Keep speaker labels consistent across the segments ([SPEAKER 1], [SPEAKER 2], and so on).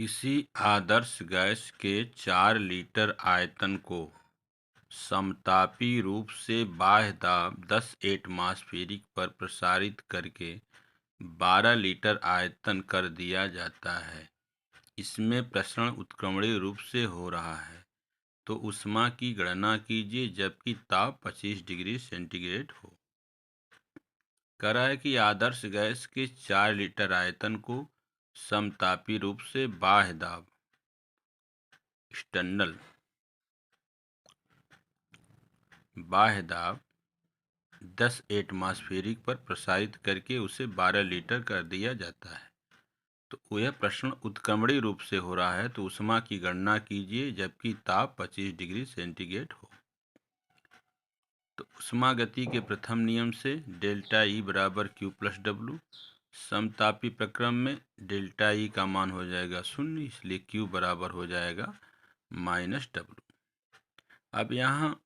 [SPEAKER 1] किसी आदर्श गैस के 4 लीटर आयतन को समतापी रूप से बाह्य दाब 10 एटमॉस्फेरिक पर प्रसारित करके 12 लीटर आयतन कर दिया जाता है। इसमें प्रसरण उत्क्रमणीय रूप से हो रहा है, तो ऊष्मा की गणना कीजिए जबकि ताप 25 डिग्री सेंटीग्रेड हो। कह रहा है कि आदर्श गैस के 4 लीटर आयतन को समतापी रूप से बाह्य दाब एक्सटर्नल बाह्य दाब 10 एटमॉस्फेरिक पर प्रसारित करके उसे 12 लीटर कर दिया जाता है। तो यह प्रश्न उत्क्रमणीय रूप से हो रहा है, तो ऊष्मा की गणना कीजिए जबकि ताप 25 डिग्री सेंटीग्रेड हो। तो ऊष्मा गति के प्रथम नियम से डेल्टा ई बराबर क्यू प्लस डब्लू। समतापी प्रक्रम में डेल्टा ई का मान हो जाएगा 0, इसलिए क्यू बराबर हो जाएगा -डब्लू। अब यहाँ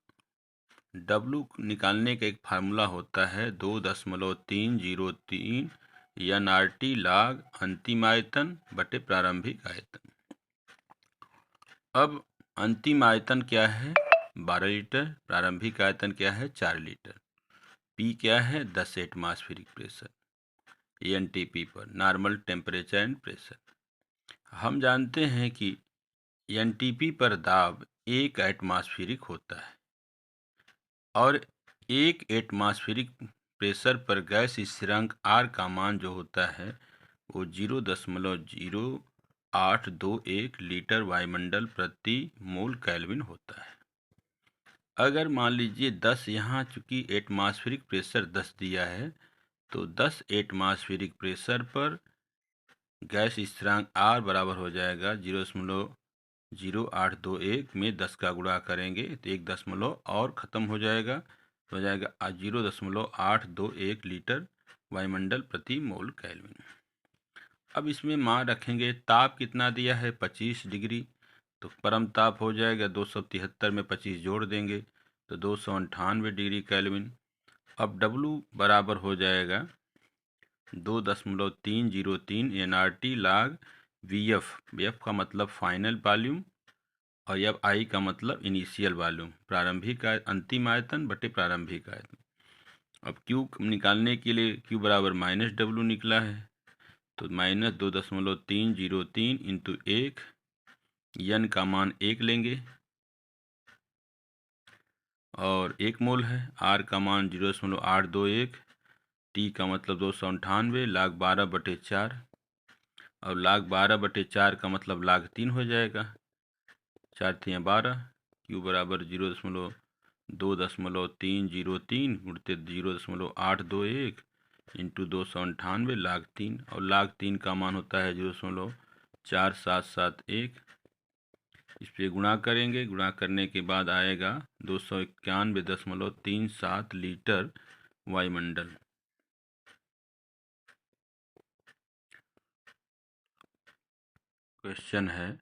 [SPEAKER 1] डब्लू निकालने का एक फार्मूला होता है 2.303 NRT log अंतिम आयतन बटे प्रारंभिक आयतन। अब अंतिम आयतन क्या है 12 लीटर, प्रारंभिक आयतन क्या है 4 लीटर। पी क्या है 10 एटमॉस्फेरिक प्रेशर, एनटीपी पर नॉर्मल टेम्परेचर एंड प्रेशर। हम जानते हैं कि एनटीपी पर दाब 1 एटमॉस्फेरिक होता है और 1 एटमॉस्फेरिक प्रेशर पर गैस स्थिरांक आर का मान जो होता है वो 0.0821 लीटर वायुमंडल प्रति मोल केल्विन होता है। अगर मान लीजिए 10, यहाँ चूंकि एटमॉस्फेरिक प्रेशर 10 दिया है, तो 10 एटमॉस्फेरिक प्रेशर पर गैस स्थिरांक आर बराबर हो जाएगा 0.0821 में 10 का गुणा करेंगे तो 1 दशमलव और ख़त्म हो जाएगा, तो हो जाएगा 0.821 लीटर वायुमंडल प्रति मोल केल्विन। अब इसमें मान रखेंगे ताप कितना दिया है 25 डिग्री, तो परम ताप हो जाएगा 273 में 25 जोड़ देंगे तो 298 डिग्री केल्विन। अब डब्लू बराबर हो जाएगा 2.303 NRT log VF। VF का मतलब फाइनल वॉल्यूम और अब आई का मतलब इनिशियल वॉल्यूम, प्रारंभिक अंतिम आयतन बटे प्रारंभिक आयतन। अब क्यू निकालने के लिए क्यू बराबर -डब्लू निकला है, तो -2.303 इंटू 1, यन का मान 1 लेंगे और 1 मोल है, आर का मान 0.821, टी का मतलब 298 log 12/4 और log 12/4 का मतलब log 3 हो जाएगा, 4 3 12। क्यू बराबर 0.2.303 गुणित 0.821 इंटू 298 log 3 और log 3 का मान होता है 0.4771। इस पर गुणा करेंगे, गुणा करने के बाद आएगा 291.37 लीटर वायुमंडल। क्वेश्चन है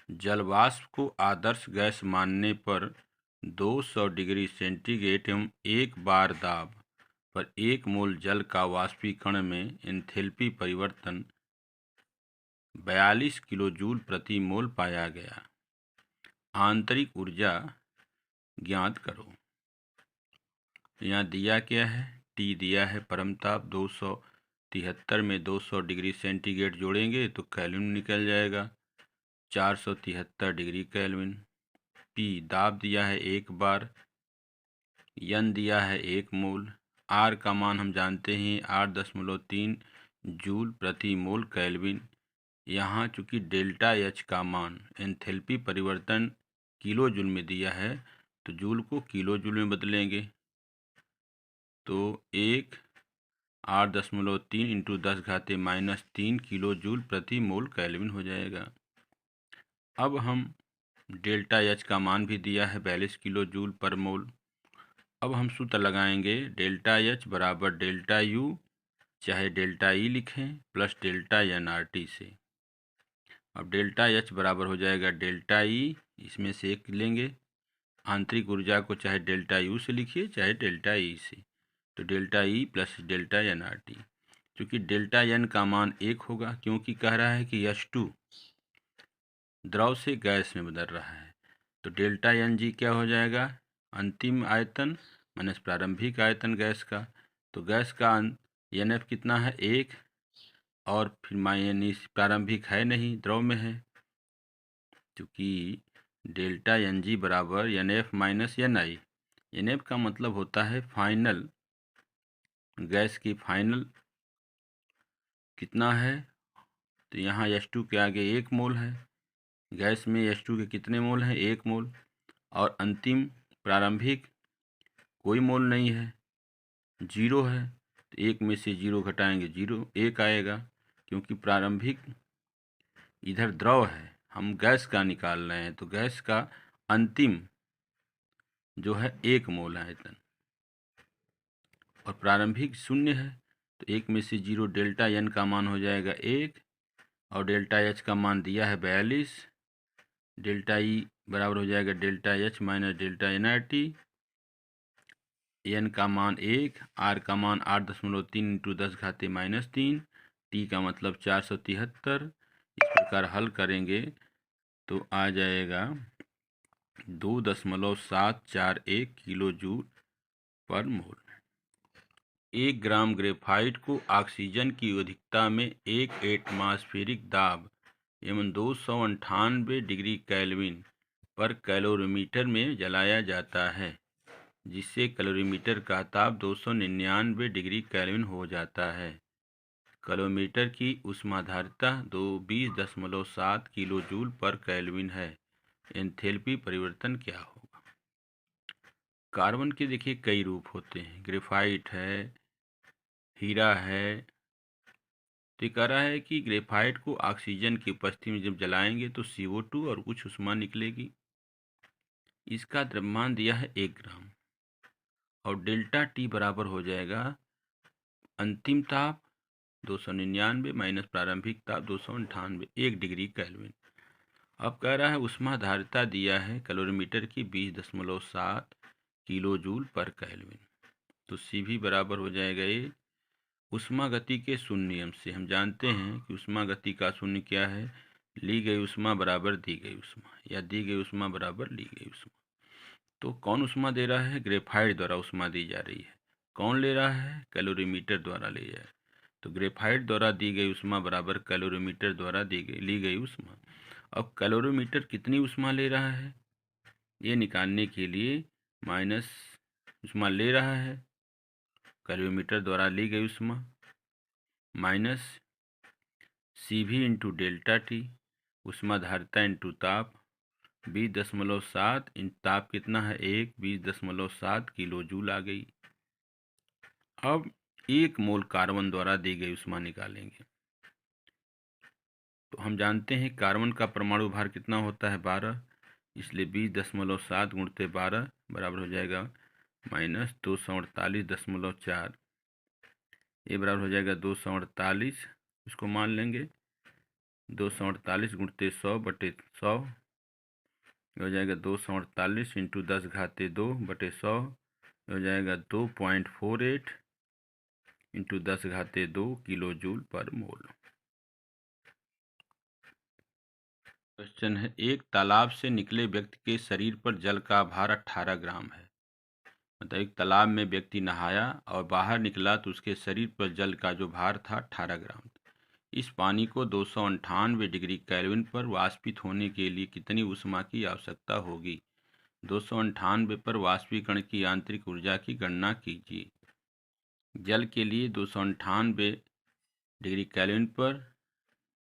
[SPEAKER 1] जलवाष्प को आदर्श गैस मानने पर 200 डिग्री सेंटीग्रेड एवं 1 बार दाब पर 1 मोल जल का वाष्पीकरण में एंथैल्पी परिवर्तन 42 किलो जूल प्रति मोल पाया गया। आंतरिक ऊर्जा ज्ञात करो। यहाँ दिया क्या है, टी दिया है परम ताप 273 में 200 डिग्री सेंटीग्रेड जोड़ेंगे तो केल्विन निकल जाएगा 473 डिग्री केल्विन। पी दाब दिया है 1 बार, यन दिया है 1 मोल, आर का मान हम जानते हैं 8.3 जूल प्रति मोल केल्विन। यहाँ चूंकि डेल्टा एच का मान एंथैल्पी परिवर्तन किलो जूल में दिया है तो जूल को किलो जूल में बदलेंगे, तो 8.3 इंटू 10⁻³ किलो जूल प्रति मोल केल्विन हो जाएगा। अब हम डेल्टा एच का मान भी दिया है 42 किलो जूल पर मोल। अब हम सूत्र लगाएंगे डेल्टा एच बराबर डेल्टा यू चाहे डेल्टा ई लिखें प्लस डेल्टा NRT से। अब डेल्टा एच बराबर हो जाएगा डेल्टा ई, इसमें से एक लेंगे, आंतरिक ऊर्जा को चाहे डेल्टा यू से लिखिए चाहे डेल्टा ई से, तो delta E plus delta NRT। चूँकि डेल्टा एन का मान 1 होगा क्योंकि कह रहा है कि H2 द्रव से गैस में बदल रहा है। तो डेल्टा एन जी क्या हो जाएगा, अंतिम आयतन माइनस प्रारंभिक आयतन गैस का। तो गैस का एन एफ कितना है 1, और फिर माइनस प्रारंभिक है नहीं, द्रव में है, क्योंकि डेल्टा एन जी बराबर एन एफ माइनस एन आई। एन एफ का मतलब होता है फाइनल, गैस की फाइनल कितना है। तो यहाँ H2 के आगे 1 मोल है, गैस में H2 के कितने मोल हैं, 1 मोल, और अंतिम प्रारंभिक कोई मोल नहीं है, 0 है। तो 1 में से 0 घटाएंगे 0, 1 आएगा, क्योंकि प्रारंभिक इधर द्रव है, हम गैस का निकाल रहे हैं। तो गैस का अंतिम जो है 1 मोल आयतन, और प्रारंभिक 0 है। तो 1 में से 0, डेल्टा एन का मान हो जाएगा 1, और डेल्टा एच का मान दिया है 42। डेल्टा ई बराबर हो जाएगा delta H minus delta N R T. N का मान 1, आर का मान 8.3 इंटू 10⁻³ टी का मतलब 473। इस प्रकार हल करेंगे तो आ जाएगा 2.741 किलो जूल पर मोल। 1 ग्राम ग्रेफाइट को ऑक्सीजन की अधिकता में 1 एटमॉस्फेरिक दाब एवं 298 डिग्री केल्विन पर कैलोरीमीटर में जलाया जाता है, जिससे कैलोरीमीटर का ताप 299 डिग्री केल्विन हो जाता है। कैलोरीमीटर की ऊष्माधारिता 20.7 किलो जूल पर केल्विन है। एंथैल्पी परिवर्तन क्या होगा। कार्बन के देखिए कई रूप होते हैं, ग्रेफाइट है, हीरा है। तो कह रहा है कि ग्रेफाइट को ऑक्सीजन की उपस्थिति में जब जलाएंगे तो CO2 और कुछ ऊष्मा निकलेगी। इसका द्रव्यमान दिया है 1 ग्राम, और डेल्टा टी बराबर हो जाएगा अंतिम ताप 299 माइनस प्रारंभिक ताप 298, 1 डिग्री केल्विन। अब कह रहा है ऊष्माधारिता दिया है कैलोरीमीटर की 20.7 किलो जूल पर केल्विन। तो सी भी बराबर हो जाएगा ये ऊष्मा गति के शून्य नियम से। हम जानते हैं कि ऊष्मा गति का शून्य क्या है, ली गई ऊष्मा बराबर दी गई ऊष्मा, या दी गई ऊष्मा बराबर ली गई ऊष्मा। तो कौन ऊष्मा दे रहा है, ग्रेफाइट द्वारा ऊष्मा दी जा रही है। कौन ले रहा है, कैलोरीमीटर द्वारा ले जाए। तो ग्रेफाइट द्वारा दी गई ऊष्मा बराबर कैलोरीमीटर द्वारा ली गई ऊष्मा। अब कैलोरीमीटर कितनी ऊष्मा ले रहा है ये निकालने के लिए माइनस ऊष्मा ले रहा है कैलोरीमीटर द्वारा ली गई ऊष्मा minus CV into delta T, ऊष्माधारिता इंटू ताप 20.7 इन ताप कितना है 1, 20.7 किलो जूल आ गई। अब 1 मोल कार्बन द्वारा दी गई ऊष्मा निकालेंगे। तो हम जानते हैं कार्बन का परमाणु भार कितना होता है 12, इसलिए 20.7 गुणित 12 बराबर हो जाएगा माइनस 248.4। ये बराबर हो जाएगा 248, इसको मान लेंगे 248 गुणित 100/100 हो जाएगा 248 इंटू 10⁻²/100 हो जाएगा 2.48 इंटू 10⁻² किलो जूल पर मोल। क्वेश्चन है, एक तालाब से निकले व्यक्ति के शरीर पर जल का भार 18 ग्राम है। मतलब एक तालाब में व्यक्ति नहाया और बाहर निकला तो उसके शरीर पर जल का जो भार था 18 ग्राम। इस पानी को 298 डिग्री केल्विन पर वाष्पित होने के लिए कितनी ऊष्मा की आवश्यकता होगी। 298 पर वाष्पीकरण की आंतरिक ऊर्जा की गणना कीजिए। जल के लिए 298 डिग्री केल्विन पर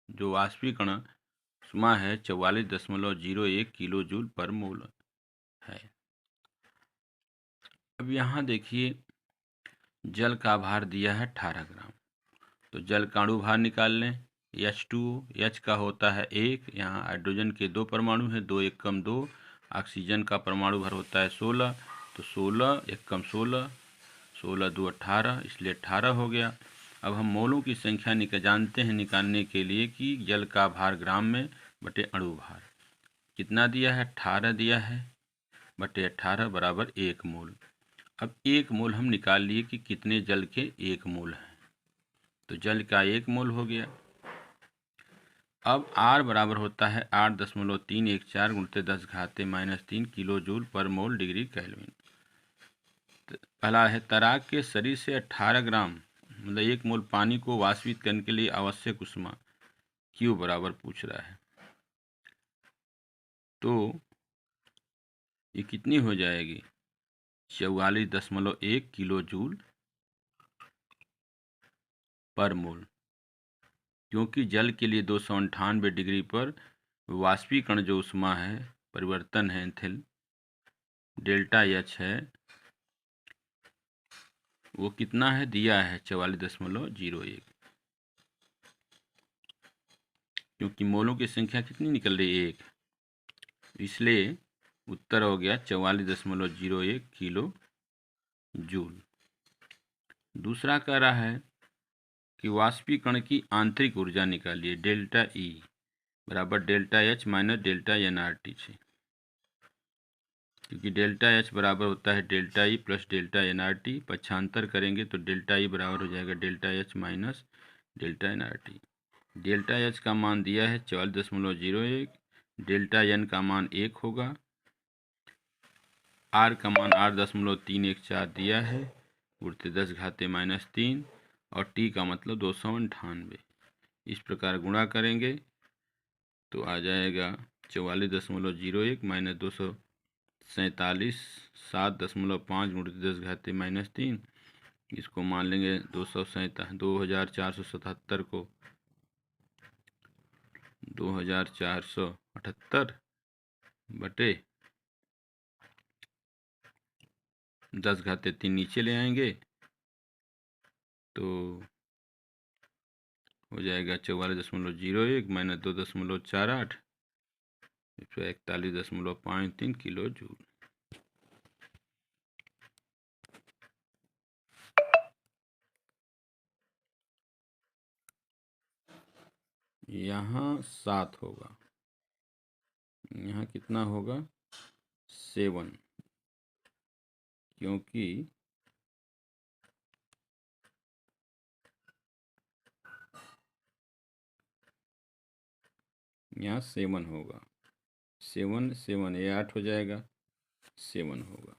[SPEAKER 1] जो वाष्पीकरण ऊष्मा है 44.01 किलो जूल पर मोल है। अब यहाँ देखिए जल का भार दिया है 18 ग्राम, तो जल का अणु भार निकाल लें। H2O, H का होता है 1, यहाँ हाइड्रोजन के 2 परमाणु हैं, 2 × 1 = 2। ऑक्सीजन का परमाणु भार होता है 16, तो 16 × 1 = 16, 16 × 2 = 18, इसलिए 18 हो गया। अब हम मोलों की संख्या जानते हैं निकालने के लिए कि जल का भार ग्राम में बटे अणु भार कितना दिया है, 18 दिया है, बटे 18 बराबर 1 मोल। अब 1 मोल हम निकाल लिए कि कितने जल के 1 मोल हैं, तो जल का 1 मोल हो गया। अब R बराबर होता है 8.314 गुणित 10 घाते -3 किलो जूल पर मोल डिग्री केल्विन। पहला है तैराक के शरीर से 18 ग्राम मतलब 1 मोल पानी को वाष्पित करने के लिए आवश्यक ऊष्मा Q बराबर पूछ रहा है। तो ये कितनी हो जाएगी? 44.1 किलो जूल पर मोल, क्योंकि जल के लिए 298 डिग्री पर वाष्पीकरण जो ऊष्मा है, परिवर्तन है एंथैल्पी डेल्टा एच है, वो कितना है दिया है 44.01, क्योंकि मोलों की संख्या कितनी निकल रही है 1, इसलिए उत्तर हो गया 44.01 किलो जूल। दूसरा कह रहा है कि वाष्पीकरण की आंतरिक ऊर्जा निकालिए डेल्टा ई बराबर delta H minus delta N R T से, क्योंकि डेल्टा एच बराबर होता है delta E plus delta N R T. पक्षांतर करेंगे तो डेल्टा ई बराबर हो जाएगा delta H minus delta N R T. Delta H का मान दिया है 44.01, डेल्टा एन का मान 1 होगा, आर का मान 8.314 दिया है गुणित 10 घाते -3 और टी का मतलब 298। इस प्रकार गुणा करेंगे तो आ जाएगा 44.01 माइनस 247 7.5 गुणित 10 घाते -3। इसको मान लेंगे 2477 को 2478 बटे 10 घाते 3 नीचे ले आएंगे तो हो जाएगा 44.01 माइनस 2.48 141.53 किलो जूल। यहाँ 7 होगा, यहाँ कितना होगा 7, क्योंकि यहाँ 7 होगा, 7 7 ये 8 हो जाएगा, 7 होगा।